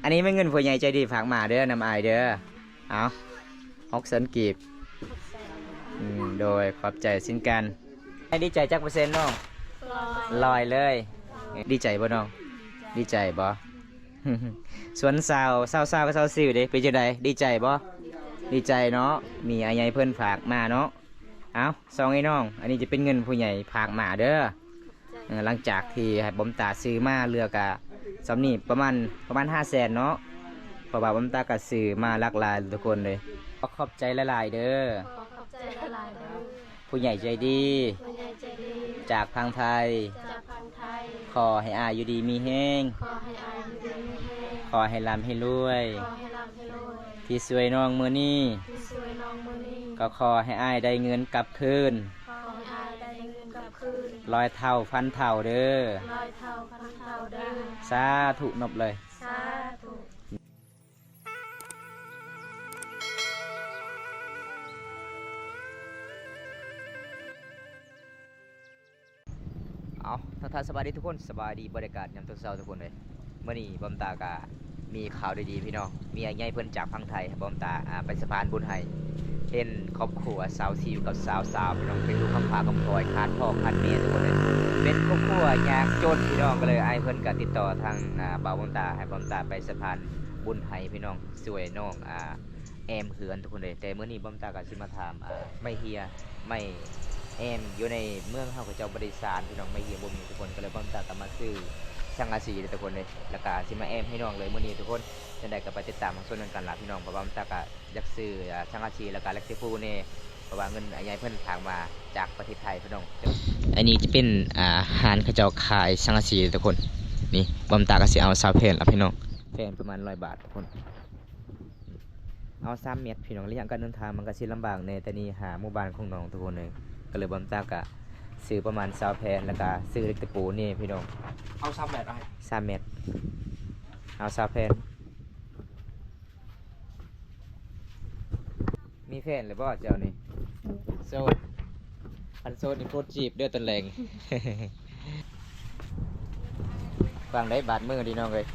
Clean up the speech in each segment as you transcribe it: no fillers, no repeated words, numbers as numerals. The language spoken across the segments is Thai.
อันนี้ไม่เงินผู้ใหญ่ใจดีฝากมาเด้อนำอายเด้อเอา600,000 กีบโดยขอบใจสิ้นกันดีใจจักเปอร์เซ็นต์น้องลอยเลยดีใจบ่น้องดีใจบ่ สวนสาวก็สาวซิวเด้เป็นจังไดดีใจบ่ดีใจเนาะมีอายายเพิ่นฝากมาเนาะเอาซองไอ้น้องอันนี้จะเป็นเงินผู้ใหญ่ฝากมาเด้อหลังจากที่ให้บอมตาซื้อมาเรือกะสำนี่ประมาณ500,000เนาะเพราะว่าบอมตากะซื้อมาหลากหลายทุกคนเลยขอบใจหลายๆเด้อผู้ใหญ่ใจดีจากทางไทยขอให้อาอยู่ดีมีแห้งขอให้ร่ำให้รวยที่สวยน้องมือนี้ก็ขอให้อายได้เงินกลับคืน100 เท่าพันเท่าเด้อสาธุนบเลยเอาท่านสบายดีทุกคนสบายดีบรรยากาศยามตอนเช้าทุกคนเลยเมื่อนี้บอมตากามีข่าวดีๆพี่น้องมีไอ้ใหญ่เพิ่นจากพังไทยบอมตาไปสะพานบุญไทยเป็นครอบครัวสาวซิวกับสาวพี่น้องเป็นลูกคำพาคำพลอยขาดพ่อขาดแม่ทุกคนเลยเป็นครอบครัวยากจนพี่น้องก็เลยไอ้เพิ่นก็ติดต่อทางบ่าวบอมตาให้บอมตาไปสะพานบุญไทยพี่น้องสวยน้องแอมเหือนทุกคนเลยแต่เมื่อนี้บอมตาก็สิมาถามไม่เฮียไม่แอมอยู่ในเมืองเฮากับเจ้าบริษัทพี่น้องไม่เฮียบ่มีทุกคนก็เลยบอมตาก็มาซื้อช่างอาชีทุกคนเลยแล้วก็สิมาแอมให้น้องเลยเมื่อนี้ทุกคนจะได้ก็ไปติดตามส่วนนั้นกันล่ะพี่น้องเพราะว่าบอมตาก็อยากซื้อช่างอาชีแล้วก็เล็กซิฟูนี่เพราะว่าเงินใหญ่เพิ่นทางมาจากประเทศไทยพี่น้องอันนี้จะเป็นอาหารเขาเจ้าขายช่างอาชีทุกคนนี่บอมตาก็สิเอาซาวเพนล่ะพี่น้องแพงประมาณ100 บาททุกคนเอา3 เม็ดพี่น้องระยะการเดินทางมันก็สิลำบากในแต่นี่หาหมู่บ้านของน้องทุกคนเลยก็เลยบอมตาก็ซื้อประมาณ20 แผ่นแล้วก็ซื้อเล็กตะปูนี่พี่น้องเอา3 เม็ดอะไร3 เม็ดเอา20 แผ่นมีแฟนหรือบ่เจ้านี่โซดอันโซดนี่โคตรจีบเด้อตนแรงฟังได้บาดมือดีน้องเลย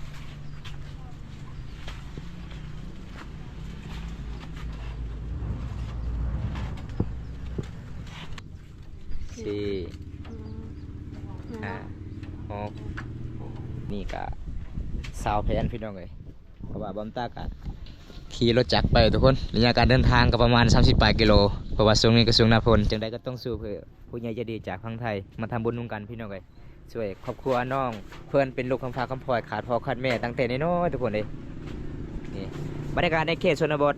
4 5 6นี่ก็20 แผ่นพี่น้องเลยเพราะว่าบอมตากะขี่รถจักรไปทุกคนระยะการเดินทางก็ประมาณ38 กิโลเพราะว่าช่วงนี้ก็ช่วงหน้าฝนจังได้ก็ต้องสู้เพื่อผู้ใหญ่ใจดีจากพังไทยมาทำบุญร่วมกันพี่น้องเลยช่วยครอบครัวน้องเพื่อนเป็นลูกคำพาคำพลอยขาดพ่อขาดแม่ตั้งแต่น้อยทุกคนเลยนี่บรรยากาศในเขตชนบท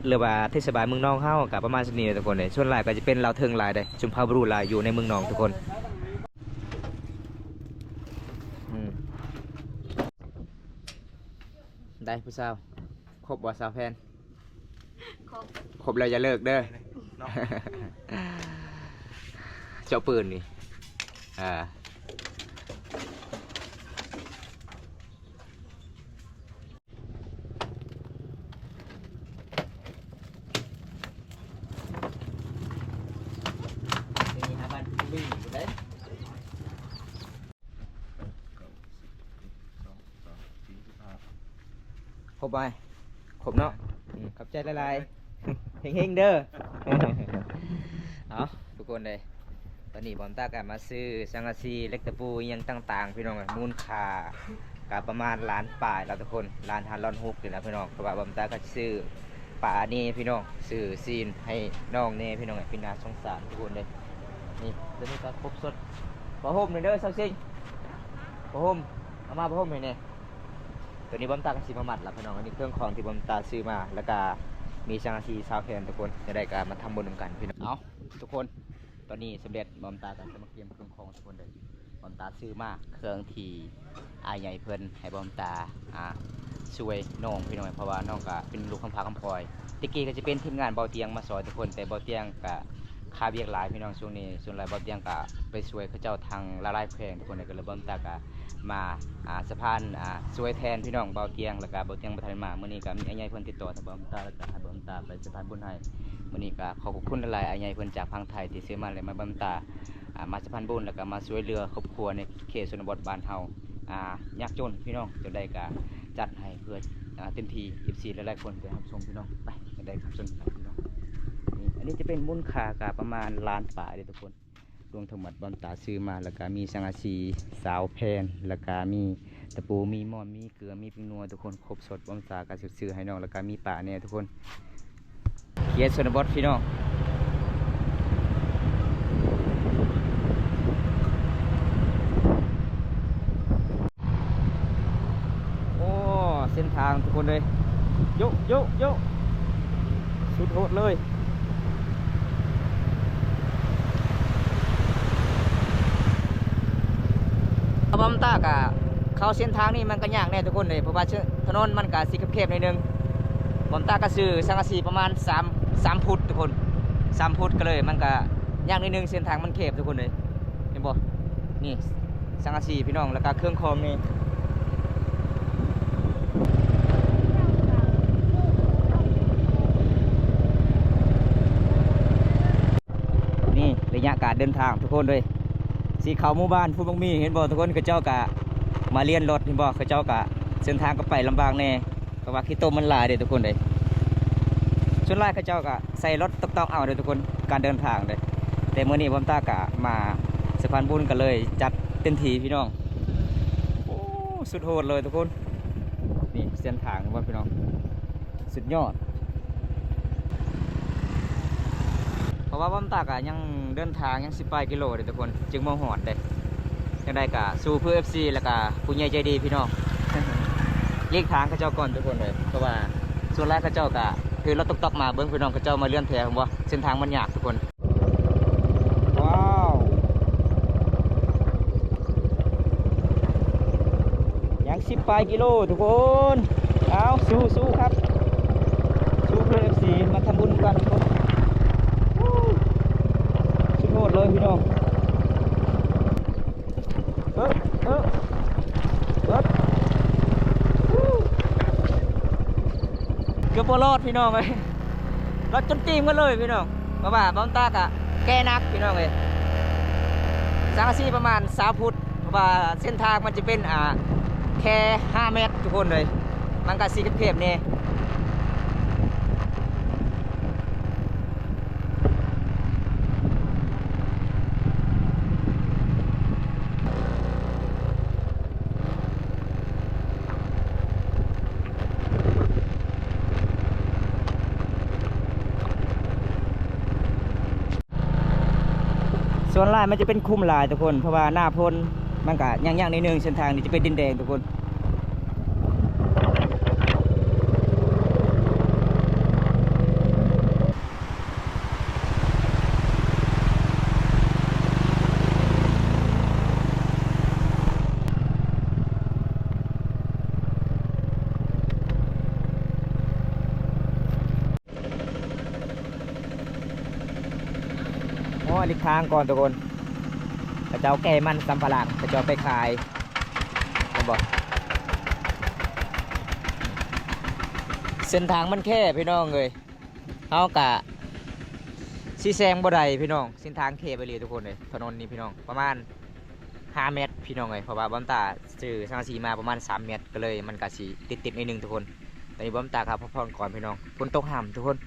หรือว่าเทศบาลเมืองนองเฮากับประมาณนี้ทุกคนเลยส่วนหลายก็จะเป็นเราเทิงหลายเลยจุมพาบรูหลายอยู่ในเมืองนองทุกคนได้ผู้สาวครบบ่สาวแฟนครบแล้วอย่าเลิกเด้อ เจ้าปืนนี่ครบไปครบเนาะขอบใจหลายๆเฮงๆเด้อ เอาทุกคนเลยตอนนี้บอมตากันมาซื้อสังกะสีเล็กตะปูยังต่างๆพี่น้องมูลค่ากับประมาณ1 ล้านป่ายแล้วทุกคน1,506เลยนะพี่น้องเพราะว่าบอมตาก็ซื้อป่านี่พี่น้องซื้อซีนให้น้องนี่พี่น้องเป็นนาสงสารทุกคนเลยนี่ตัวนี้ก็ครบสดพอห่มหน่อยเด้อสักสิ่งพอห่มเอามาพอห่มหน่อยเนี่ยตัวนี้บอมตาก็ซื้อมาหมัดละพี่น้องอันนี้เครื่องของที่บอมตาซื้อมาแล้วก็มีสังกะสี20 แผ่นทุกคนจะได้การมาทำบุญร่วมกันพี่น้องเอาทุกคนตอนนี้สำเร็จบอมตากันจะมาเตรียมเครื่องของทุกคนเลยบอมตาซื้อมาเครื่องที่อายใหญ่เพิ่นให้บอมตาช่วยน้องพี่น้องเพราะว่าน้องก็เป็นลูกคำพาคำพลอยตะกี้ก็จะเป็นทีมงานเบาเตียงมาสอนทุกคนแต่เบาเตียงก็ค่าเบี้ยหลายพี่น้องช่วงนี้ส่วนหลายเบาเตียงก็ไปช่วยเขาเจ้าทางละลายแขวงทุกคนเลยก็เลยบอมตาก็มาสะพานช่วยแทนพี่น้องเบาเตียงแล้วก็เบาเตียงประทานมาเมื่อนี้ก็มีอายใหญ่เพิ่นติดต่อทางบอมตาแล้วก็ให้บอมตาไปสะพานบุญให้วันนี้ก็ขอบคุณหลายๆอายใหญ่เพิ่นจากพังไทยที่ซื้อมาเลยมาบำตามาสะพานบุญแล้วก็มาช่วยเรือครอบครัวในเขตชนบทบ้านเฮายากจนพี่น้องจนได้ก็ จัดให้เพื่อเต็มที่14หลายๆคนไปรับชมพี่น้องไปได้ครับชมครับพี่น้องนี่อันนี้จะเป็นมูลค่ากับประมาณล้านป่าเด้อทุกคนรวมทั้งหมดบอมตาซื้อมาแล้วก็มีสังกะสีสาวแพนแล้วก็มีตะปูมีหม้อนมีเกลือมีปิ้งนัวทุกคนครบสดบอมตาก็ซื้อให้น้องแล้วก็มีป่าเนี่ยทุกคนเขียนชนบทพี่น้องเส้นทางทุกคนเลยโยสุดโหดเลยบอมตากะเข้าเส้นทางนี้มันก็ยากแน่ทุกคนเลยเพราะว่าถนนมันก็สีแคบๆหน่อยนึงบอมตากะซื้อสังกะสีประมาณ3ฟุตทุกคน3ฟุตก็เลยมันก็ยากนิดนึงเส้นทางมันแคบทุกคนเลยเห็นบ่นี่สังกะสีพี่น้องแล้วก็เครื่องคอมนี่ระยะการเดินทางทุกคนเลยสีเขาหมู่บ้านฟูบังมีเห็นบ่ทุกคนเขาเจ้ากะมาเรียนรถเห็นบ่เขาเจ้ากะเส้นทางก็ไปลำบากแน่เพราะว่าขี้ต้มมันหลายเด้ทุกคนเลยส่วนหลายเขาเจ้ากะใส่รถตอกเอาเด้ทุกคนการเดินทางเลยแต่เมื่อนี้บอมตากะมาสะพานบุญกันเลยจัดเต็มที่พี่น้องโอ้สุดโหดเลยทุกคนนี่เส้นทางว่าพี่น้องสุดยอดเพราะว่าบอมตากะยังเดินทางยัง18 กิโลเลยทุกคนจึงมาหอดเลยยังได้กะสู้เพื่อ FC แล้วก็ผู้ใหญ่ใจดีพี่น้อง เรียกทางเขาเจ้าก่อนทุกคนเลยเพราะว่าส่วนแรกเขาเจ้ากะคือเราตกมาเบิ้งพี่น้องเขาเจ้ามาเลื่อนแพผมว่าเส้นทางมันยากทุกคนว้าวยัง18 กิโลทุกคนเอาสู้ครับสู้เพื่อ FC มาทำบุญกันทุกคนสุดโหดเลยพี่น้องเกือบรอดพี่น้องเลยรถจนตีมกันเลยพี่น้องเพราะว่าบอมตากะแก้นักพี่น้องเลยสังกะสีประมาณ3 ฟุตเพราะว่าเส้นทางมันจะเป็นแค่5 เมตรทุกคนเลยมันก็สีเข็บๆเนี่ยส่วนลายมันจะเป็นคุ้มลายทุกคนเพราะว่าหน้าพ้นมันก็ย่างๆนิดนึงเส้นทางนี้จะเป็นดินแดงทุกคนหลีกทางก่อนทุกคนกระเจ้าแก่มันสำปะหลังกระเจ้าไปขายผมบอกเส้นทางมันแค่พี่น้องเลยเอากะซีแซงบ่ได้พี่น้องเส้นทางแค่ไปเลยทุกคนเลยถนนนี้พี่น้องประมาณ5 เมตรพี่น้องเลยเพราะว่าบอมตาซื้อสังกะสีมาประมาณ3 เมตรก็เลยมันกะสีติดนิดนึงทุกคนตอนนี้บอมตาครับพักผ่อนก่อนพี่น้องฝนตกห่ำทุกคน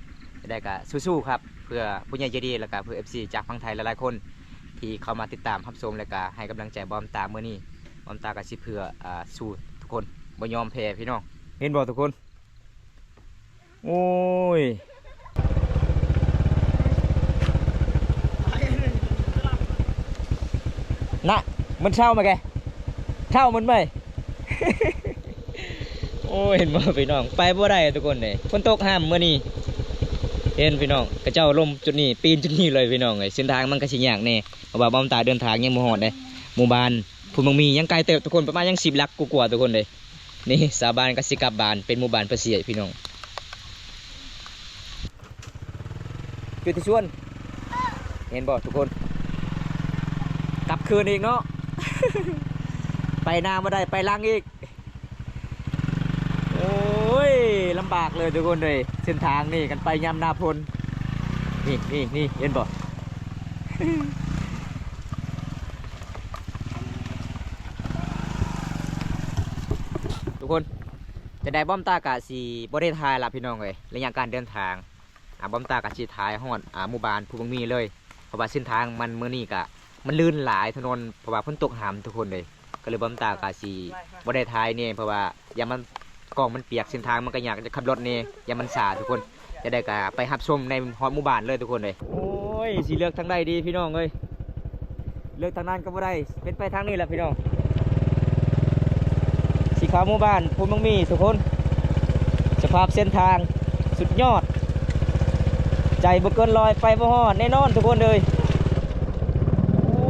ได้กะสู้ๆครับเพื่อผู้ใหญ่ใจดีแล้วก็เพื่อ FC จากฝั่งไทยหลายๆคนที่เข้ามาติดตามรับชมและก็ให้กำลังใจบอมตาเมื่อนี้บอมตาก็สิเพื่อสู้ทุกคนบ่ยอมแพ้พี่น้องเห็นบ่ทุกคนโอ้ยน่ะมันเช่ามาแกเช่ามันไหม โอ้ยเห็นบ่พี่น้องไปบ่ได้ทุกคนเลยฝนตกห้ามเมื่อนี้เห็นพี่น้องกระเจ้าลมจุดนี้ปีนจุดนี้เลยพี่น้องเลยเส้นทางมันก็สิยากแน่เพราะว่าบอมตาเดินทางยังบ่ฮอดเลยหมู่บ้านผู้มังมียังไกลเติบทุกคนประมาณยัง10 ลักกว่าทุกคนเลยนี่สาบานกสิกลับบ้านเป็นหมู่บ้านประเสียพี่น้องจุดที่ชวนเห็นบ่ทุกคนกลับคืนอีกเนาะ ไปหน้าไม่ได้ไปล่างอีกโอ้ยลำบากเลยทุกคนเลยเส้นทางนี่กันไปยามหน้าพลนี่เห็นบ่ ทุกคน จะได้บอมตากะสีบ่ได้ทายละพี่น้องเลยระยะการเดินทางบอมตากะสีทายฮอดหมู่บ้านภูบังมีเลยเพราะว่าเส้นทางมันมื้อนี้กะมันลื่นหลายถนนเพราะว่าฝนตกหามทุกคนเลยก็เลยบอมตากะสีบ่ได้ทายเนี่ยเพราะว่าอย่ามันกองมันเปียกเส้นทางมันก็อยากจะขับรถเนี่ยอย่ามันสาทุกคนจะได้กะไปรับชมในฮอดหมู่บ้านเลยทุกคนเลยโอ้ยสีเลือกทางใดดีพี่น้องเลยเลือกทางนั้นก็บ่ได้เป็นไปทางนี้แหละพี่น้องสีขาวหมู่บ้านภูบังมีทุกคนสภาพเส้นทางสุดยอดใจบ่เกินลอยไปบ่ฮอดแน่นอนทุกคนเลยโอ้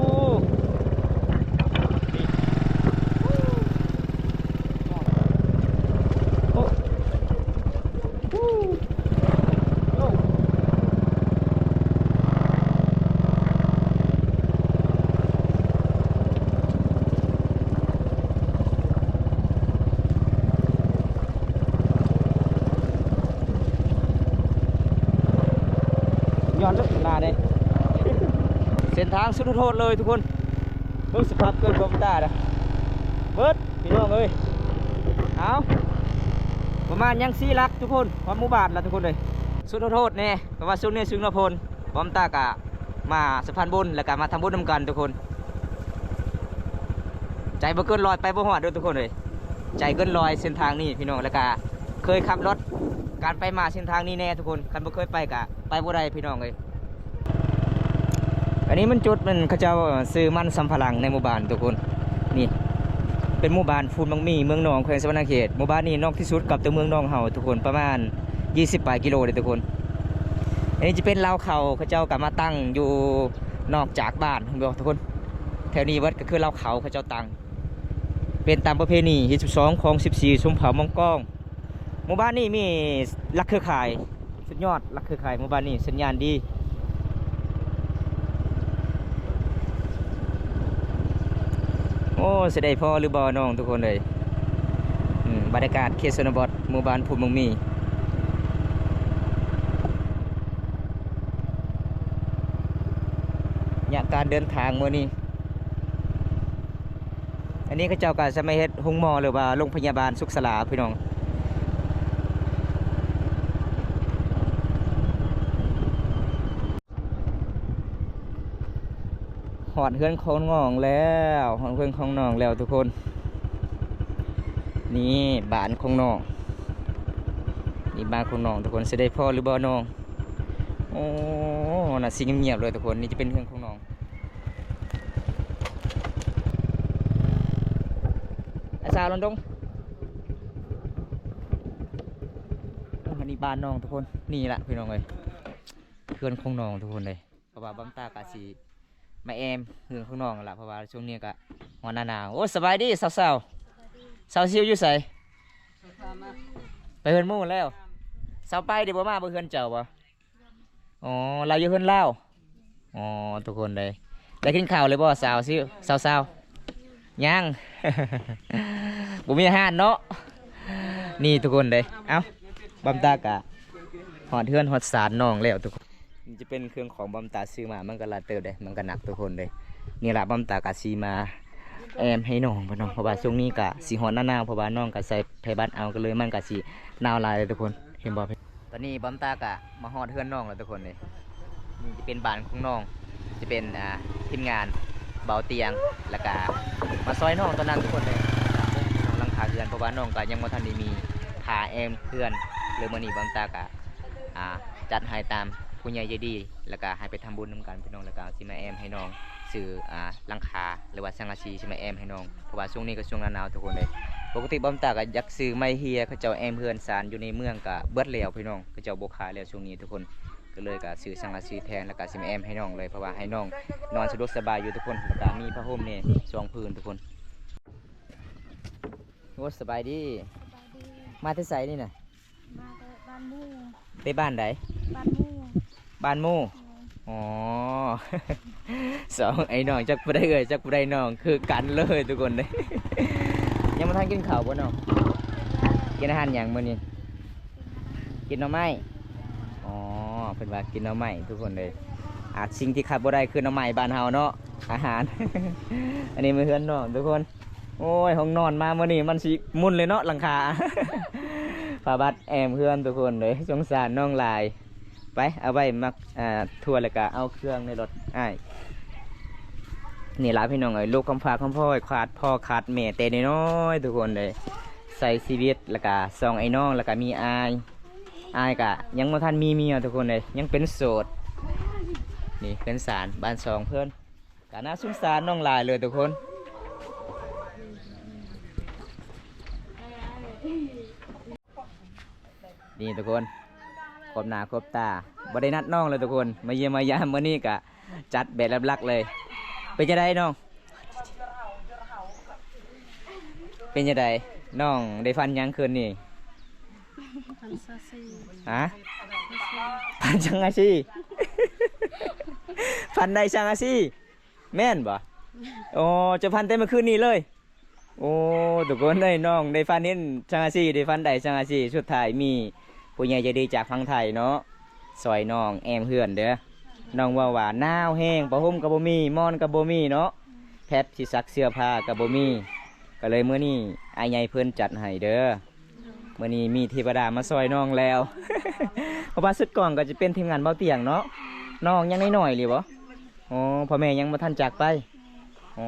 ย้อนรถหน้าเลยเส้นทางสุดโทษเลยทุกคนเบิ่งสภาพเกินความตาดะเบิดพี่น้องเอ้ยเอาประมาณยัง4 ลักทุกคนความหมู่บ้านละทุกคนเลยสุดโทษแน่เพราะว่าช่วงนี้ซึ่งละพลพร้อมตากะมาสะพานบุญแล้วก็มาทำบุญนำกันทุกคนใจบ่เกินลอยไปบ่ฮอดเด้อทุกคนเลยใจเกินลอยเส้นทางนี้พี่น้องแล้วก็เคยขับรถการไปมาเส้นทางนี้แน่ทุกคนคันบ่เคยไปกะไปบ่ได้พี่น้องเลยอันนี้มันจุดมันเขาเจ้าซื้อมันสำปะหลังในหมู่บ้านทุกคนนี่เป็นหมู่บ้านฟูนบางมีเมืองหนองแขวงสะวรรณเขตหมู่บ้านนี้นอกที่สุดกับตัวเมืองหนองเฮาทุกคนประมาณ20 ปลายกิโลเลยทุกคนอันนี้จะเป็นลาวเขาเจ้ากลับมาตั้งอยู่นอกจากบ้านทุกคนแถวนี้วัดก็คือลาวเขาเจ้าตั้งเป็นตามประเพณีที่12ของ14ชมเผ่ามองกองหมู่บ้านนี้มีลักเครือข่ายสุดยอดลักเครือข่ายหมู่บ้านนี้สัญญาณดีโอ้เสด็จพ่อหรือบ่อน้องทุกคนเลยบรรยากาศเขตชนบทหมู่บ้านภูมิมีเนี่ยการเดินทางมื้อนี้อันนี้เขาเจ้าก็จะไม่เฮ็ดห้องหมอหรือว่าโรงพยาบาลสุขศาลาพี่น้องหอดเฮือนของน้องแล้วหอดเฮือนของน้องแล้วทุกคนนี่บ้านของน้องนี่บ้านของน้องทุกคนจะได้พ่อหรือบ่น้องโอ้น่ะสิเงียบๆเลยทุกคนนี่จะเป็นเฮือนของน้องอาซาลอนดงอันนี้บ้านน้องทุกคนนี่แหละพี่น้องเลยเฮือนของน้องทุกคนเลยเพราะว่าบังตากาสีมาแอมเฮือนของน้องล่ะเพราะว่าช่วงนี้ก็ฮอนหนาวโอ้สบายดีสาวๆสาวซิวอยู่ไสไปเฮือนหมู่แล้วสาวไปเดี๋ยวบ่มาบ่เฮือนเจ้าบ่อ๋อเราอยู่เฮือนเล่าอ๋อทุกคนเลยได้กินข้าวเลยบ่สาวซิวสาวยัง บ่มีอาหารเนาะนี่ทุกคนเลยเอ้าบำตากะหอดเฮือนหอดสารน้องแล้วทุกคนมันจะเป็นเครื่องของบำตาซื้อมามันก็ลาเติบเลยมันก็หนักทุกคนเลยนี่แหละบำตากะซีมาแอมให้น้องเพราะว่าช่วงนี้กะสีหอนหนาวเพราะว่าน้องกะใส่ไผบัดเอาก็เลยมันกะสีหนาวลายเลยทุกคนเห็นบ่ตอนนี้บำตากะมาหอดเฮือนน้องแล้วทุกคนเลยนี่จะเป็นบ้านของน้องจะเป็นทีมงานเบาเตียงแล้วก็มาซอยน้องตอนนั้นทุกคนเลยหลังคาเฮือนเพราะว่าน้องก็ยังบ่ทันได้มีผ่าแอมเฮือนเลยมื้อนี้บำตากะจัดให้ตามผู้ใหญ่ใจดีแล้วก็ให้ไปทำบุญนำกันพี่น้องแล้วก็สิมาแอมให้น้องซื้อหลังคาหรือว่าสังกะสีสิมาแอมให้น้องเพราะว่าช่วงนี้ก็ช่วงหนาวทุกคนเลยปกติบำตาก็อยากซื้อไม้เฮียเขาเจ้าแอมเฮือนสารอยู่ในเมืองก็เบิดแล้วพี่น้องเขาเจ้าบ่ขายแล้วช่วงนี้ทุกคนก็เลยก็ซื้อสังกะสีแทนแล้วก็สิมาแอมให้น้องเลยเพราะว่าให้น้องนอนสะดวกสบายอยู่ทุกคนแล้วก็มีผ้าห่มนี่2 ผืนทุกคนโอ้สบายดีมาที่ไสนี่น่ะมาบ้านมู่ไปบ้านใดบ้านมู่บ้านหมู่อ๋อ สองไอ้น้องจักผู้ใดเอ่ยจักผู้ใดน้องคือกันเลยทุกคนเลย ยังมาทานกินข้าวบ่น้องกินอาหารอย่างมื้อนี้กินหน่อไม้อ๋อเพิ่นว่ากินหน่อไม้ทุกคนเลยสิ่งที่ขาดบ่ได้คือหน่อไม้บ้านเฮาเนาะอาหาร อันนี้มื้อเฮือนน้องทุกคน โอ้ยห้องนอนมาเมื่อนี้มันสิมุนเลยเนาะหลังคา ฝาบัดแอมเพื่อนทุกคนเลยสงสารน้องลายไปเอาไว้มักทัวร์แล้วก็เอาเครื่องในรถอ้ายนี่ล่ะพี่น้องเอ้ยลูกคำพาคำพ่อขาดพ่อขาดแม่แต่น้อยๆทุกคนเลยใส่ชีวิตแล้วก็ซองไอ้น้องแล้วก็มีอายกะยังบ่ทันมีเมียทุกคนเลยยังเป็นโสดนี่เป็นสารบ้านสองเพื่อนกะน่าสงสารน้องลายเลยทุกคนนี่ทุกคนครบหน้าครบตาบ่ได้นัดน้องเลยทุกคนมาเยี่ยมมายามมื้อนี้กะจัดแบบลักๆเลยเป็นจะได้น้องเป็นจะได้น้องได้ฟันยังคืนนี่ พันซาซี ฮะฟันช่างอาชี ฟันได้ช่างอาชีแม่นบ่โอ้จะฟันแต่เมื่อคืนนี้เลยโอ้ทุกคนได้น้องได้ฟันเห็นช่างอาชีได้ฟันได้ช่างอาชีสุดท้ายมีผู้ใหญ่ใจดีจากฝั่งไทยเนาะซอยน้องแอมเพื่อนเด้อน้องว่าหนาวแห้งผ้าห่มกับบ่มีหมอนกับบ่มีเนาะแพทย์สิซักเสื้อผ้ากับบ่มีก็เลยมื้อนี้อ้ายใหญ่เพิ่นจัดให้เด้อมื้อนี้มีเทวดามาซอยน้องแล้ว เพราะว่าสุดก่อนก็จะเป็นทีมงานเบาเตียงเนาะน้องยังน้อยๆเลยบ่อ๋อพ่อแม่ยังบ่ทันจากไปอ๋อ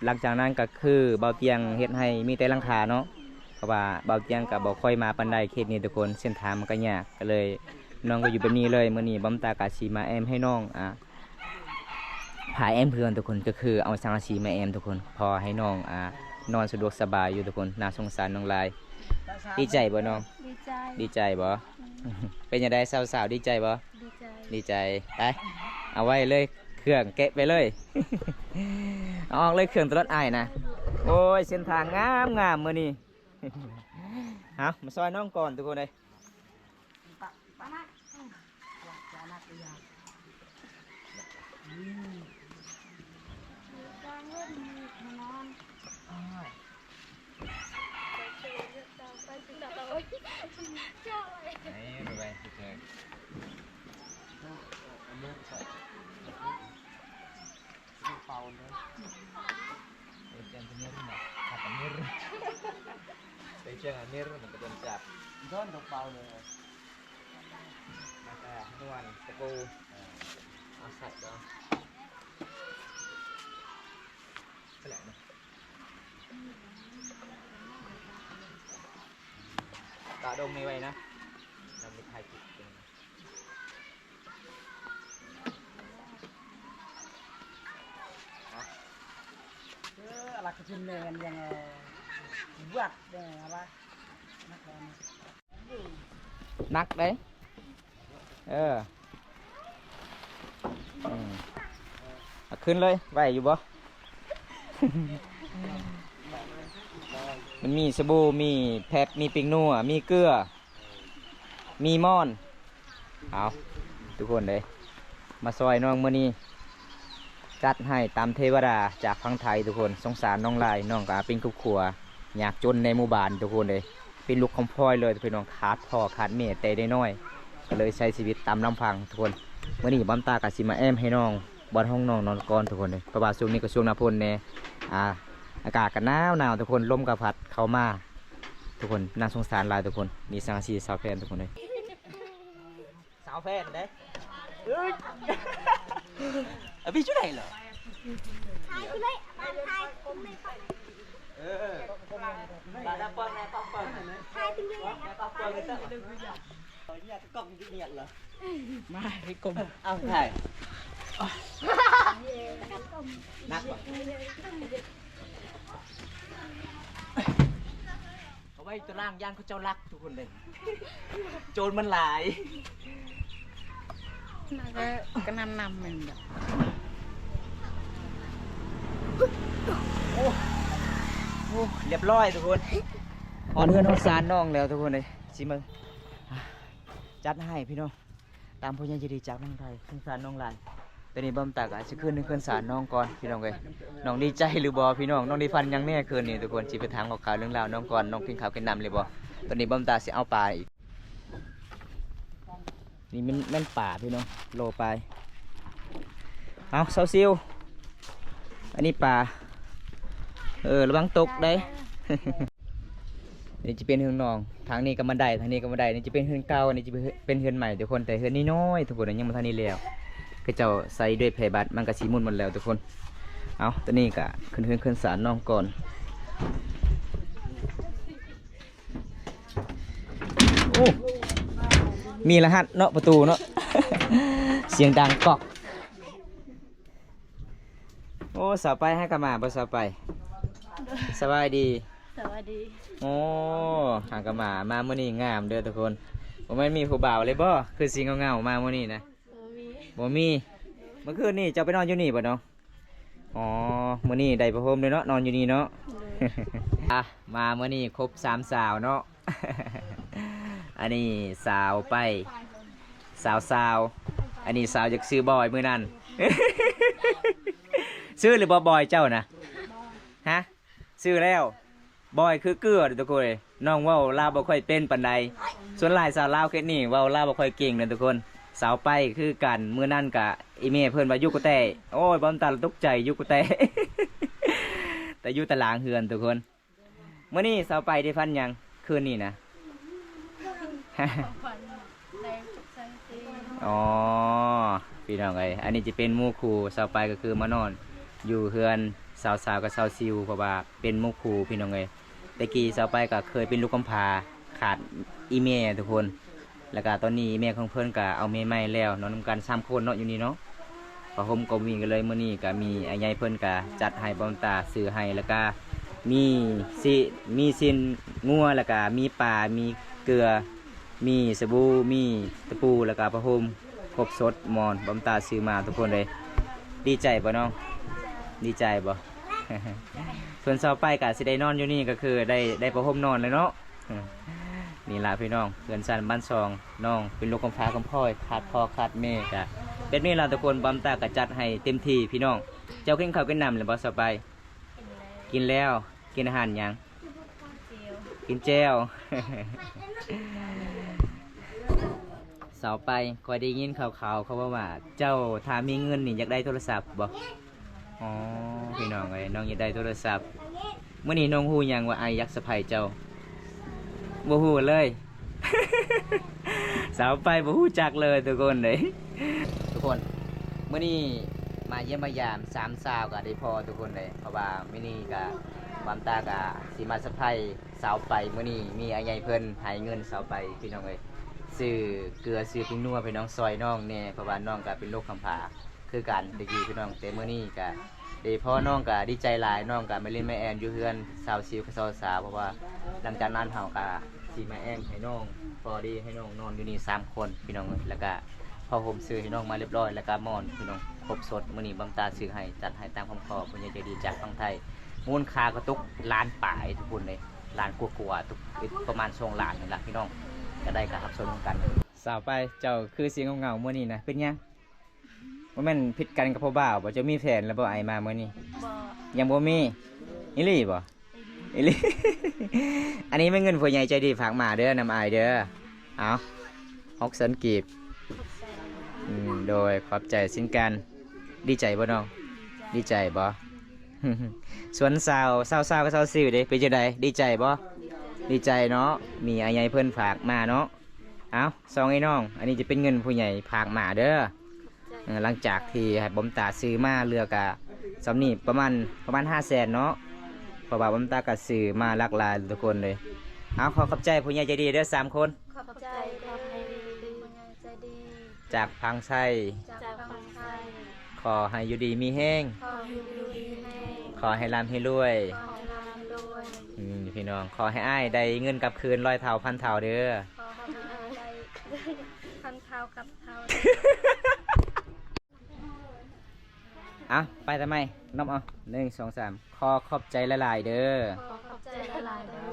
หลังจากนั้นก็คือเบาเตียงเฮ็ดให้มีแต่หลังคาเนาะเพราะว่าเบาเตียงก็บ่ค่อยมาปานใดเขตนี้ทุกคนเส้นทางมันก็ยากก็เลยน้องก็อยู่แบบนี้เลยมื้อนี้บำตากาสีมาแอมให้น้องผาแอมเพื่อนทุกคนก็คือเอาสังกะสีมาแอมทุกคนพอให้น้องนอนสะดวกสบายอยู่ทุกคนน่าสงสารน้องลายดีใจบ่น้อง ดีใจ ดีใจบ่ เป็นยังไงสาวๆดีใจบ่ ดีใจ ดีใจไปเอาไว้เลยเครื่องเกะไปเลย เอาออกเลยเครื่องตลอดอ้ายนะโอ้ยเส้นทางงามมื้อนี้ เอามาซอยน้องก่อนทุกคนเลยAmir betul siap. Don dok pau le. Maka nuan teku masak dah. Selak dah. Tak dong ni wei nah. Nam di khai kit. Ala kejadian yang buat deh apa นักđấyขึ้นเลยไหวอยู่บ่ มันมีสบู่มีแพบมีปิงนัวมีเกลือมีม่อนเอาทุกคนเลยมาซอยน้องมื้อนี้จัดให้ตามเทวดาจากฝั่งไทยทุกคนสงสารน้องลายน้องก็เป็นครอบครัวอยากจนในหมู่บ้านทุกคนเลยเป็นลูกคำพลอยเลยพี่น้องขาดพ่อขาดแม่แต่ได้น้อยก็เลยใช้ชีวิตตามลำพังทุกคนเมื่อนี้บัมตากะสิมาแอมให้น้องบนห้องน้องนอนก่อนทุกคนเลยเพราะว่าช่วงนี้ก็ช่วงหน้าฝนเนี่ยอากาศก็หนาวทุกคนลมก็พัดเข้ามาทุกคนน่าสงสารหลายทุกคนมีสังสีสาวแฟนทุกคนเลยสาวแฟนเด้พี่ช่วยเหรอbà đã phân này tóc phân này hai tiếng này tóc phân này tóc ở nhà cái cọng cái nhiệt là mai cái cùng ông thầy nát quá có bay tôi lang giang có trâu lắcทุกคนเลยโจรมันหลาย น่าก็นำมันแบบ โอ้เรียบร้อยทุกคนอ่อนเงินอ่อนซานน้องแล้วทุกคนเลยสิมึงจัดให้พี่น้องตามผู้ใหญ่ใจดีจากน้องไทยสงสารน้องหลายตอนนี้บ่มตากจะขึ้นนึงขึ้นสารน้องก่อนพี่น้องเลยน้องดีใจหรือบอพี่น้องน้องดีฟันยังแน่คืนนี้ทุกคนจีไปถามข่าวเรื่องราวน้องก่อนน้องกินข้าวกินน้ำเลยบอตอนนี้บ่มตาสิเอาปลาอีกนี่มันป่าพี่น้องโลไปเอาเซาซิวอันนี้ปลา ระวังตกได้ นี่จะเป็นเฮือนนองทางนี้ก็บันไดทางนี้ก็บันไดนี่จะเป็นเฮือนเก่านี่จะเป็นเฮือนใหม่ทุกคนแต่เฮือนนี้น้อยทุกคนยังบ่ทันนี้แล้วก็เจ้าใส่ด้วยไผบัตรมันก็สิมุนหมดแล้วทุกคนเอาตัวนี้ก็ขึ้นเฮือนขึ้นศาลน้องก่อนโอ้มีรหัสเนาะประตูเนาะ เสียงดังกอกโอ้สาวไปให้กลับมาบ่สาวไปสบายดี สวัสดี โอ้หากะมามื้อนี้งามเด้อทุกคนบ่แม่นมีผู้บ่าวเลยบ่คือสิเงาๆมามื้อนี้นะ มี บ่มีเมื่อคืนนี่เจ้าไปนอนอยู่นี่บ่เนาะอ๋อมื้อนี้ได้ประโคมเลยเนาะนอนอยู่นี่เนาะ อ่ะมามื้อนี้ครบ3สาวเนาะ อันนี้สาวไปสาวอันนี้สาวอยากซื้อบอยมื้อนั้น ซื้อหรือบ่บอยเจ้านะฮะซื้อแล้วบอยคือเกลือเด้อทุกคนน้องเว้าลาวบ่ค่อยเป็นปานใดส่วนหลายสาวลาวเฮ็ดนี่เว้าลาวบ่ค่อยเก่งเด้อทุกคนสาวไปคือกันมื้อนั้นกะอีเมเพิ่นว่าอยู่กุแตโอ้ยบ่ตาตกใจอยู่กุแต แต่อยู่ตารางเฮือนทุกคนมื้อนี้สาวไปได้ฟันหยังคืนนี้นะ ฝันในสังสี อ๋อพี่น้องเอ้ยอันนี้จะเป็นหมู่คู่สาวไปก็คือมานอนอยู่เฮือนสาวกับสาวซิวเพราะว่าเป็นหมู่คู่พี่น้องเอ้ยแต่กี้สาวไปก็เคยเป็นลูกกำพร้าขาดอีเมทุกคนแล้วก็ตอนนี้อีเมของเพิ่นก็เอาเมใหม่แล้วนอนนำกัน3คนเนาะอยู่นี่เนาะพอผมก็มีกันเลยมื้อนี้ก็มีไอ้ใหญ่เพิ่นก็จัดให้บอมตาซื้อให้แล้วก็มีสินงัวแล้วก็มีปลามีเกลือมีสบู่มีตะปูแล้วก็ผ้าห่มครบสดหมอนบอมตาซื้อมาทุกคนเลยดีใจบ่น้องดีใจบ่ ส่วนเช้าไปก็สิได้นอนอยู่นี่ก็คือได้ผ้าห่มนอนเลยเนาะ นี่ล่ะพี่น้องเพื่อนสันบ้านซองน้องเป็นลูกกำพร้ากำพร้อยขาดพ่อขาดแม่กะเป็นนี่เราตะโกนบอมตากะจัดให้เต็มที่พี่น้องเจ้ากินข้าวกินน้ำหรือบ่สบายกินแล้วกินอาหารหยัง เจียว กินแจ่ว เสาไปคอยได้ยินข่าวๆเขาว่าเจ้าถ้ามีเงินนี่อยากได้โทรศัพท์บ่อ๋อพี่น้องเอ้ยน้องอยากได้โทรศัพท์เมื่อนี้น้องฮู้หยังว่าไอายยักษ์สะใภ้เจ้าบ่ฮู้เลย สาวไปบ่ฮู้จักเลยทุกคนเลย ทุกคนเมื่อนี้มาเยี่ยมมายาม3สาวก็ได้พอทุกคนเลยเพราะว่ามื้อนี้ก็ความตาก็สิมาสะใภ้สาวไปมื้อนี้มีอาใหญ่เพิ่นให้เงินสาวไปพี่น้องเอ้ยซื้อเกลือซื้อปิ้งนัวพี่น้องซอยน้องแน่เพราะว่าน้องก็เป็นโรคกำพร้าคือกันเด็กดีพี่น้องแต่มื้อนี้ก็ได้พอน้องก็ดีใจหลายน้องก็มาเล่นแม่แอนอยู่เฮือนสาวซิวกับสาวสาวเพราะว่าหลังจากนั้นเฮาก็สิมาแอนให้น้องพอดีให้น้องนอนอยู่นี่3คนพี่น้องเอ้ยแล้วก็พอผมซื้อให้น้องมาเรียบร้อยแล้วก็หมอนพี่น้องครบสดมื้อนี้บำตาซื้อให้จัดให้ตามคำขอผู้ใหญ่ใจดีจากฝั่งไทยมูลค่าก็ตกล้านปลายทุกคนเลยล้านกว่าๆทุกประมาณ2ล้านนี่ล่ะพี่น้องก็ได้การรับชมกันสาวไปเจ้าคือสิเงาๆมื้อนี้นะเป็นยังบ่แม่นผิดกันกับพ่อบ่าวบ่จะมีแฟนแล้วบ่ไอมามื้อนี้ บ่ ยังบ่มีอีหลีบ่อีหลี อันนี้ไม่เงินผู้ใหญ่ใจดีฝากมาเด้อนำอายเด้อเอา600,000กีบโดยขอบใจสิ้นกันดีใจบ่น้องดีใจบ่ ส่วนสาวกับสาวซิวเด้เป็นจังไดดีใจบ่ดีใจเนาะมีอาใหญ่เพิ่นฝากมาเนาะเอาซองไอ้น้องอันนี้จะเป็นเงินผู้ใหญ่ฝากมาเด้อหลังจากที่ให้บอมตาซื้อมาเรือกะสำนี่ประมาณ500,000เนาะเพราะว่าบอมตากะซื้อมาหลากหลายทุกคนเลยเอาขอขอบใจผู้ใหญ่ใจดีเด้อ3 คน ขอบใจทำให้ดีใจดี จากพังไส้ จากฝั่งไทย ขอให้อยู่ดีมีแห้ง ขอให้ดูดีให้ ขอให้ร่ำให้รวย ขอให้รำรวย พี่น้องขอให้อ้ายได้เงินกลับคืน100 เท่าพันเท่าเด้อ ขอให้ได้พันเท้ากับเท้า เอาไปทำไมน้องเอา1 2 3ขอขอบใจหลายๆเด้อ ขอขอบใจหลายๆเด้อ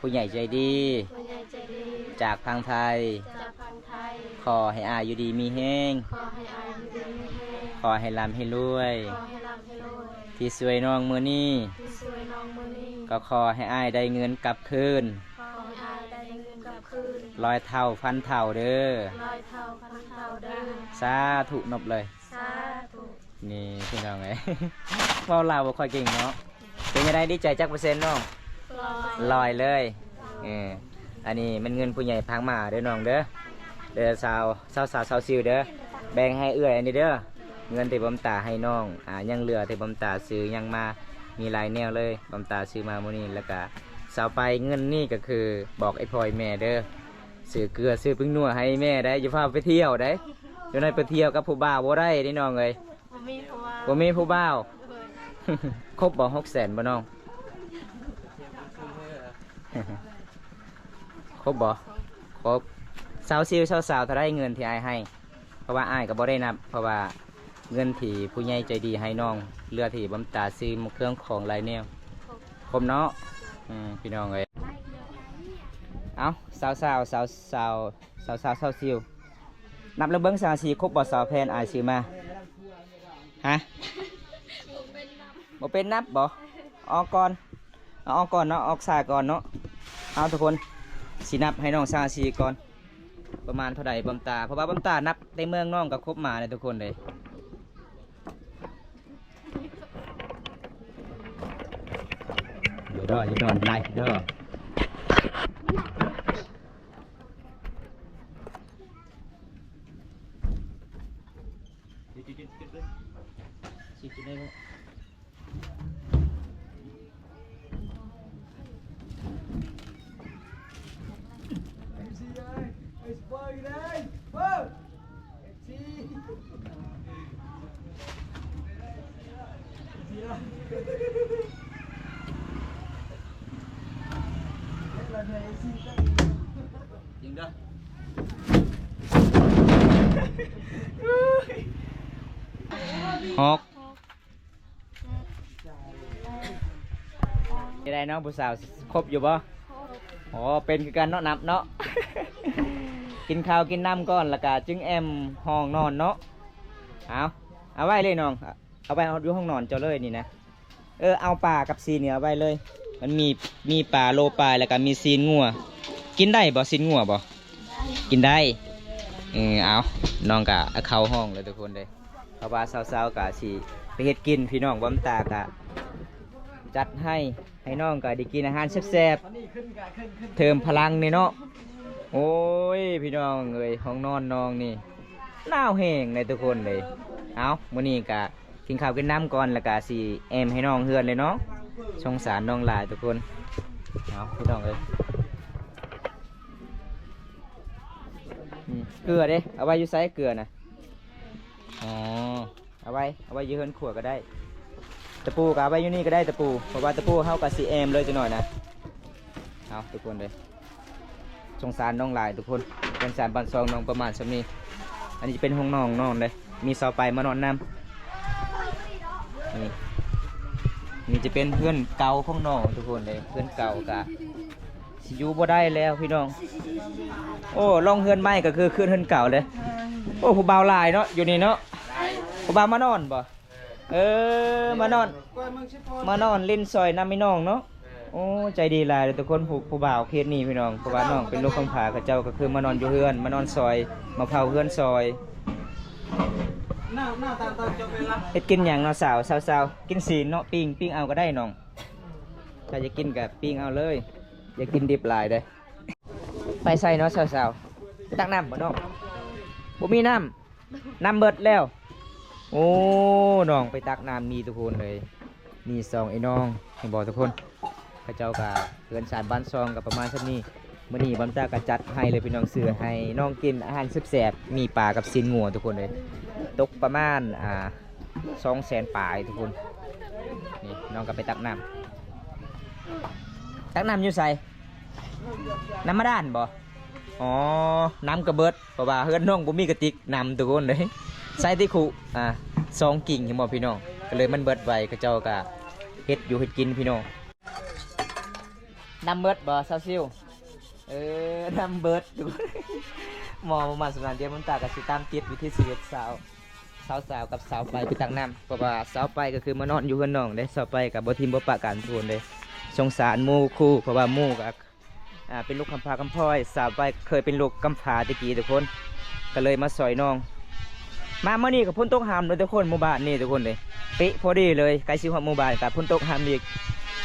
ผู้ใหญ่ใจดี ผู้ใหญ่ใจดี จากทางไทย จากฝั่งไทย ขอให้อ้ายอยู่ดีมีแห้ง ขอให้อายดูดีให้ ขอให้ร่ำให้รวย ขอให้รำให้รวย ที่สวยน้องมือนี้ ที่สวยน้องมือนี้ ก็ขอให้อ้ายได้เงินกลับคืน ขอให้อายได้เงินกลับคืน 100 เท่าพันเท่าเด้อ ร้อยเท่าพันเท่าเด้อ สาธุนบเลย สาธุ นี่พี่น้องไง เว้าลาวบ่ค่อยเก่งเนาะ เป็นยังไงดีใจจักเปอร์เซ็นต์น้อง ลอย ลอยเลยอันนี้มันเงินผู้ใหญ่พังมาเด้อน้องเด้อเด้อสาวซิวเด้อแบ่งให้เอื้อยอันนี้เด้อเงินที่บำตาให้น้องยังเหลือที่บำตาซื้อยังมามีหลายแนวเลยบำตาซื้อมามื้อนี้แล้วก็สาวไปเงินนี่ก็คือบอกไอ้พลอยแม่เด้อซื้อเกลือซื้อพึ่งนัวให้แม่ได้อย่าพาไปเที่ยวได้เดี๋ยวนี้ไปเที่ยวกับผู้บ่าวบ่ได้นี่น้องเอ้ย บ่มีเพราะว่า บ่มีผู้บ่าว เลย ครบบ่600,000บ่น้อง ครบบ่ครบสาวซิวสาวๆเท่าไรเงินที่อ้ายให้เพราะว่าอ้ายก็บ่ได้นับเพราะว่าเงินที่ผู้ใหญ่ใจดีให้น้องเรือที่บำตาซื้อเครื่องของหลายแนวครบเนาะพี่น้องเอ้ยเอาสาวซิวนับแล้วเบิ้งสาวซีครบบ่สาวแพนอ้ายซื้อมาฮะบ่เป็นนับบ่ออกก่อนเอาออกก่อนเนาะออกสายก่อนเนาะเอาทุกคนสินับให้น้องสาวซีก่อนประมาณเท่าไหร่บำตาเพราะว่าบำตานับในเมืองน้องก็ครบมาเลยทุกคนเลยเดี๋ยวอย่าโดนไล่เด้อสิได้บ่ยิงเด้อหกยังไงเนาะผู้สาวครบอยู่บ่อ๋อเป็นคือกันเนาะนับเนาะ กินข้าวกินน้ำก่อนแล้วก็จึงแอมห้องนอนเนาะเอาไว้เลยน้องเอาไว้อยู่ห้องนอนเจ้าเลยนี่นะเอาปลากับซีนเนี่ยเอาไว้เลยมันมีปลาโลปลาแล้วก็มีซีนงัวกินได้บ่ซีนงัวบ่กินได้เอาน้องกะเข้าห้องเลยทุกคนเลยเพราะว่าสาวๆกะสิไปเฮ็ดกินพี่น้องบำตากะจัดให้น้องกะได้กินอาหารแซ่บๆเติมพลังนี่เนาะโอ้ยพี่น้องเอ้ยห้องนอนน้องนี่หนาวแห้งเลยทุกคนเลยเอามื้อนี้กะกินข้าวกินน้ำก่อนแล้วกะสิแอมให้น้องเฮือนเลยเนาะสงสารน้องหลายทุกคนเอาพี่น้องเอ้ยเกลือเด้เอาไว้อยู่ไซส์เกลือนะอ๋อเอาไว้อยู่เฮือนขวดก็ได้ตะปูก็เอาไว้อยู่นี่ก็ได้ตะปูเพราะว่าตะปูเข้ากับซีแอมเลยจะหน่อยนะเอาทุกคนเลยสงสารน้องหลายทุกคนเป็นสารบันซองน้องประมาณสักนี้อันนี้จะเป็นห้องนอนเลยมีเสาไฟมานอนน้ำนี่จะเป็นเพื่อนเก่าของน้องทุกคนเลยเพื่อนเก่ากะสิอยู่บ่ได้แล้วพี่น้องโอ้ลองเฮือนไม้ก็คือขึ้นเฮือนเก่าเลยโอ้ผู้บ่าวลายเนาะอยู่นี่เนาะผู้บ่าวมานอนบ่มานอนเล่นซอยน้ำไม่น้องเนาะโอ้ใจดีหลายเลยทุกคนผู้บ่าวเคสนี้พี่น้องเพราะว่าน้องเป็นลูกกำพร้ากับเจ้าก็คือมานอนอยู่เฮือนมานอนซอยมาเผาเฮือนซอยเฮ็ดกินอย่างเนาะสาวกินสีเนาะปิ้งเอาก็ได้น้องถ้าจะกินกับปิ้งเอาเลยอย่ากินดิบหลายเลยไปใส่เนาะสาวตักน้ำบ่น้องบ่มีน้ำเบิดแล้วโอ้น้องไปตักน้ำมีทุกคนเลยนี่ซองไอ้น้องให้บอกทุกคนข้าเจ้ากับเพื่อนสารบ้านซองกับประมาณสักนี้มื้อนี้บำจ้าก็จัดให้เลยพี่น้องเสือให้น้องกินอาหารแซ่บๆมีปลากับซีนงัวทุกคนเลยตกประมาณ200,000 ปลายทุกคนนี่น้องก็ไปตักน้ำอยู่ใส่น้ำมาด้านบ่อ๋อน้ำกระเบิดเพราะว่าเฮือนน้องบ่มีกระติกน้ำทุกคนเลยใส่ที่คุ2 กิ่งเห็นบ่พี่น้องก็เลยมันเบิดไวข้าเจ้าก็เฮ็ดอยู่เฮ็ดกินพี่น้องน้ำเบิดบ่ซาซิวน้ำเบิดดู หมอมาสำนักเดียวมันตากับสิตามติดวิธีชีวิตสาวกับสาวไปตักน้ำเพราะว่าสาวไปก็คือมานอนอยู่กับน้องเด้สาวไปกับบ่ทิมบ่ปะกันทุนเด้สงสารหมู่คู่เพราะว่าหมู่ก็เป็นลูกกำพร้ากำพร้อยสาวไปเคยเป็นลูกกำพร้าตะกี้ทุกคนก็เลยมาซอยน้องมาเมื่อนี้กับพ้นตกหามเลยทุกคนหมู่บ้านนี่ทุกคนเลยเป๊ะพอดีเลยใกล้ชิวหมู่บ้านกับพ้นตกหามอีก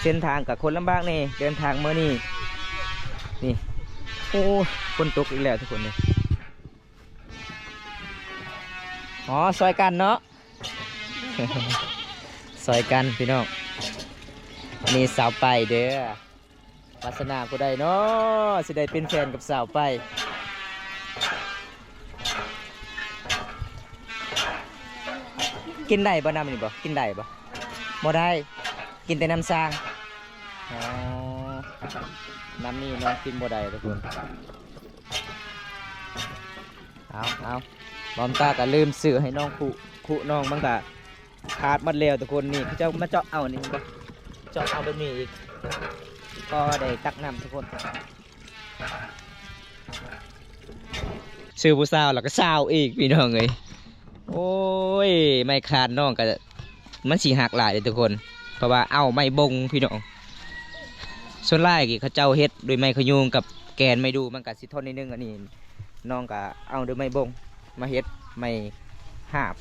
เส้นทางกับคนลำบากนี่เดินทางเมื่อนี่นี่โอ้ฝนตกอีกแล้วทุกคนเลยอ๋อซอยกันเนาะ ซอยกันพี่น้องนี่สาวไปเด้อวาสนาผู้ใดเนาะสิได้เป็นแฟนกับสาวไปกินได้บ่น้ำนี่บ่กินได้บ่บ่ได้กินแต่น้ำสร้างอ๋อน้ำนี่น้องกินบ่ได้ทุกคนเอาบอมตาก็ลืมซื้อให้น้องคุน้องบ้างกะขาดมัดแล้วทุกคนนี่เขาเจ้ามาเจาะเอานี่บ่เจาะเอาแบบนี้อีกก็ได้ตักน้ำทุกคนซื้อผู้สาวแล้วก็สาวอีกพี่น้องเอ้ยโอ้ยไม่ขาดน้องก็มันสีหักหลายเลยทุกคนเพราะว่าเอาไม่บงพี่น้องส่วนไล่เขาเจ้าเฮ็ดโดยไม้ขยูงกับแกนไม่ดูมันก็สิทนนิดนึงอันนี้น้องก็เอาโดยไม้บงมาเฮ็ดไม่หาบ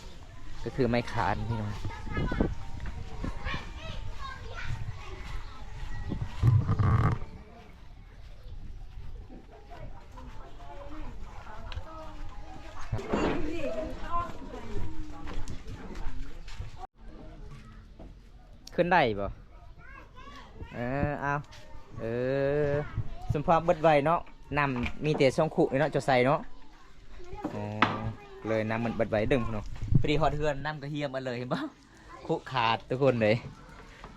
ก็คือไม้ขาดพี่น้องขึ้นได้บ่เอาสมพรเบิดไวเนาะนำมีแต่ช่องขุเนาะจะใส่เนาะอ๋อเลยนำมันเบิดไวดึงเนาะพอดีฮอดเฮือนนำกระเทียมมาเลยเห็นป่ะคุขาดทุกคนเลย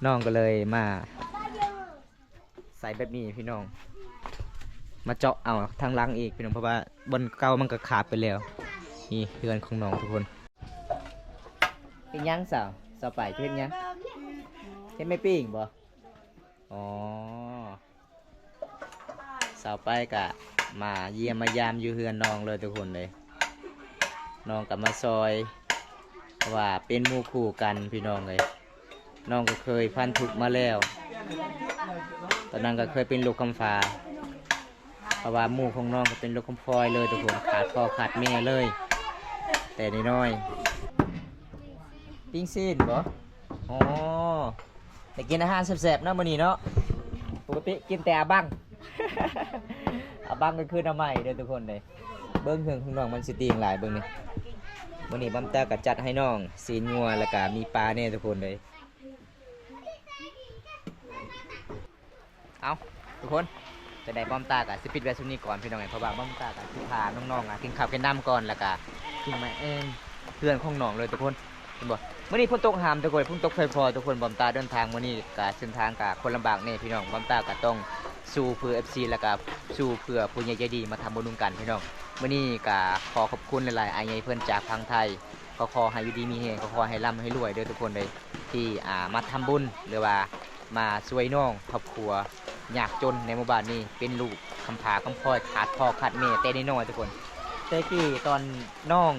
น้องก็เลยมาใส่แบบนี้พี่น้องมาเจาะเอาทางหลังอีกพี่น้องเพราะว่าบนเก่ามันก็ขาดไปแล้วนี่เฮือนของน้องทุกคนเป็นยังสาวไปเป็นยังเห็นไม่ปิ้งบ่อ๋อสาวไปกะมาเยี่ยมมายามอยู่เฮือนน้องเลยทุกคนเลยน้องกับมาซอยว่าเป็นหมู่คู่กันพี่น้องเลยน้องก็เคยพันทุกมาแล้วตอนนั้นก็เคยเป็นลูกคำฟ้าเพราะว่าหมู่ของน้องก็เป็นลูกคำพลอยเลยทุกคนขาดพ่อขาดแม่เลยแต่น้อยปิ้งซีนบ่อ๋อแต่กินอาหารแซ่บๆนะมื้อนี้เนาะปกติกินแต่อาบัง อาบังก็คือน้ำใหม่เด้อทุกคนเลยเบิ้งเครื่องของน้องมันสิตีงหลายเบิ้งนี่มื้อนี้บัมตาก็จัดให้น้องซีนงัวแล้วก็มีปลาเนี่ยทุกคนเลยเอาทุกคนจะได้บัมตากับสิปิดไว้ซุนี้ก่อนพี่น้องเพราะว่าบัมตากับสิพาน้องๆกินข้าวกินน้ำก่อนแล้วก็กินมาเพื่อนของน้องเลยทุกคนเห็นบ่เมื่อนี้ฝนตกหามทุกคนฝนตกไฟพอทุกคนบอมตาเดินทางมื่อนี้กับเส้นทางกับคนลำบากเนี่ยพี่น้องบอมตาก็ต้องสู้เพื่อ FC แล้วก็สู้เพื่อผู้ใหญ่ใจดีมาทำบุญกันพี่น้องมื่อนี้ก็ขอขอบคุณหลายๆไอ้ใหญ่เพื่อนจากทางไทยขอให้อยู่ดีมีเฮงขอให้ร่ำให้รวยเด้อทุกคนเลยที่มาทำบุญหรือว่ามาช่วยน้องครอบครัวยากจนในหมู่บ้านนี้เป็นลูกคำผาคำพลอยขาดพ่อขาดแม่แต่น้อยๆทุกคนแต่กี้ตอนน้อง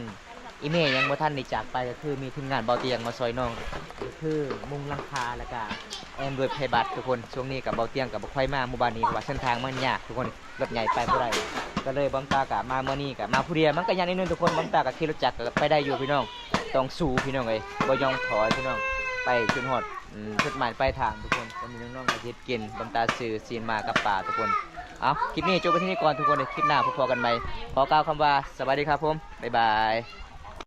อีเมย์ยังบ่ท่านได้จากไปก็คือมีทีมงานเบาเตียงมาซอยน้องก็คือมุงหลังคาแล้วก็ด้วยไฟบัตรทุกคนช่วงนี้กับเบาเตียงกับบ่ค่อยมาหมู่บ้านนี้เพราะว่าเส้นทางมันยากทุกคนรถใหญ่ไปบ่ได้ก็เลยบัมตากับมาเมื่อนี้กับมาผู้เดียวมันก็ยากนิดนึงทุกคนบัมตากับขี่รถจักรก็ไปได้อยู่พี่น้องต้องสู้พี่น้องเอ้ยบ่ยอมถอยพี่น้องไปจนฮอดจุดหมายปลายทางทุกคนก็มีน้องๆอาทิตย์กินบัมตาซื้อซีนมากับป่าทุกคนเอาคลิปนี้จบไปที่นี่ก่อนทุกคนเลยคลิปหน้าพบกันใหม่ขอกล่าวคำว่าสวัสดีครับผมบ๊ายบาย